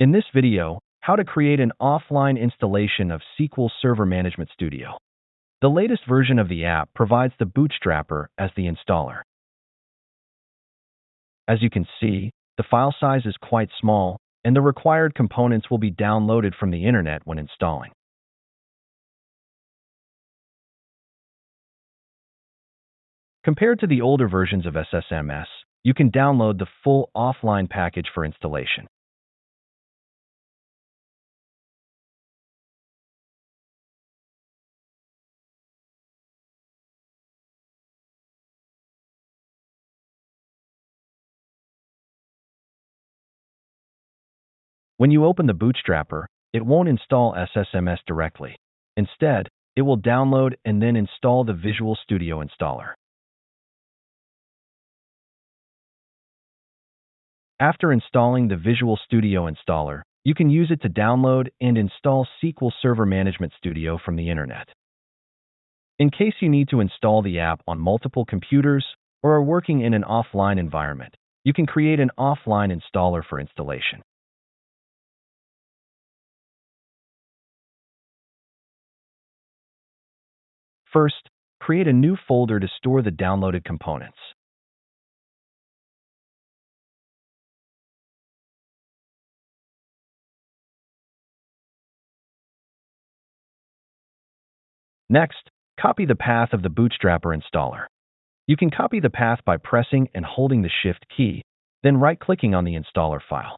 In this video, how to create an offline installation of SQL Server Management Studio. The latest version of the app provides the bootstrapper as the installer. As you can see, the file size is quite small, and the required components will be downloaded from the internet when installing. Compared to the older versions of SSMS, you can download the full offline package for installation. When you open the bootstrapper, it won't install SSMS directly. Instead, it will download and then install the Visual Studio installer. After installing the Visual Studio installer, you can use it to download and install SQL Server Management Studio from the internet. In case you need to install the app on multiple computers or are working in an offline environment, you can create an offline installer for installation. First, create a new folder to store the downloaded components. Next, copy the path of the bootstrapper installer. You can copy the path by pressing and holding the Shift key, then right-clicking on the installer file.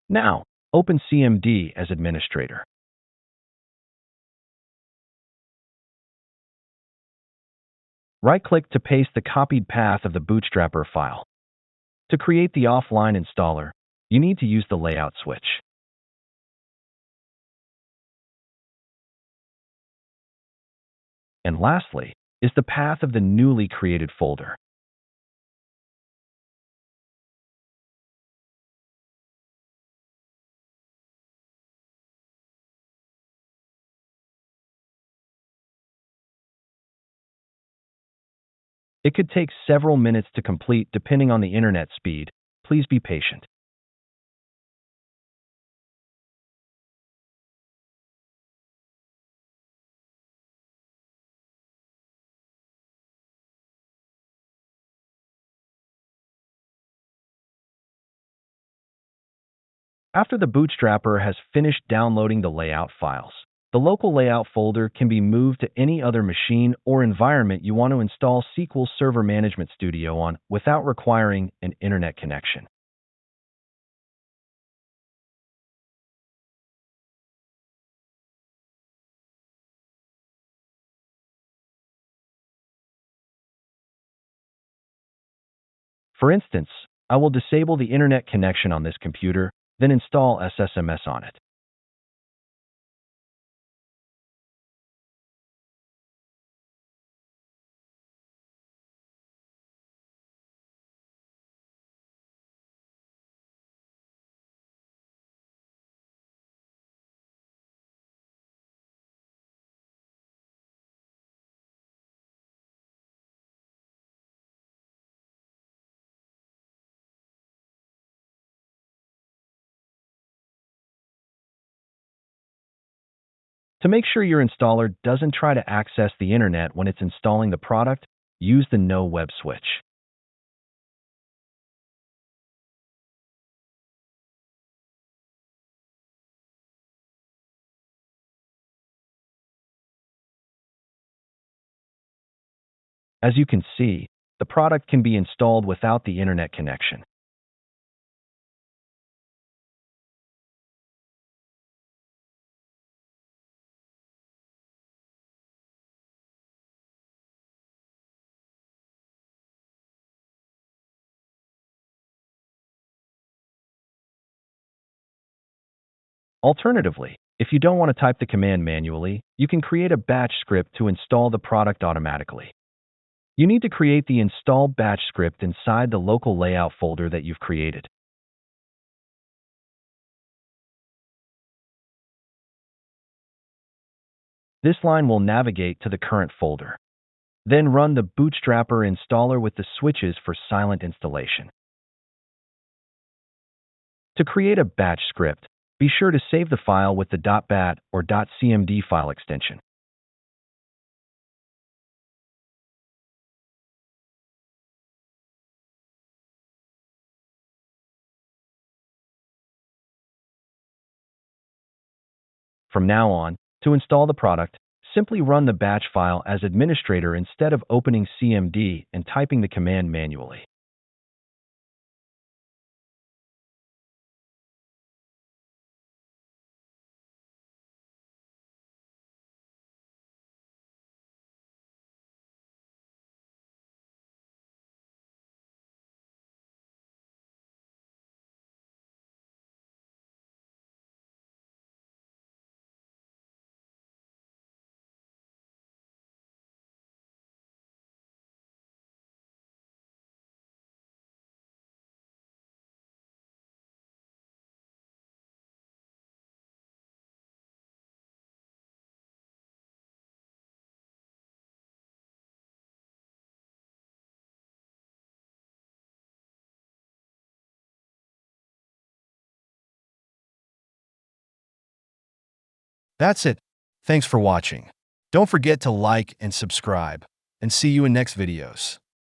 Now, open CMD as administrator. Right-click to paste the copied path of the bootstrapper file. To create the offline installer, you need to use the layout switch. And lastly, is the path of the newly created folder. It could take several minutes to complete depending on the internet speed. Please be patient. After the bootstrapper has finished downloading the layout files, the local layout folder can be moved to any other machine or environment you want to install SQL Server Management Studio on without requiring an internet connection. For instance, I will disable the internet connection on this computer, then install SSMS on it. To make sure your installer doesn't try to access the internet when it's installing the product, use the No Web switch. As you can see, the product can be installed without the internet connection. Alternatively, if you don't want to type the command manually, you can create a batch script to install the product automatically. You need to create the install batch script inside the local layout folder that you've created. This line will navigate to the current folder. Then run the Bootstrapper installer with the switches for silent installation. To create a batch script, be sure to save the file with the .bat or .cmd file extension. From now on, to install the product, simply run the batch file as administrator instead of opening CMD and typing the command manually. That's it. Thanks for watching. Don't forget to like and subscribe, and see you in next videos.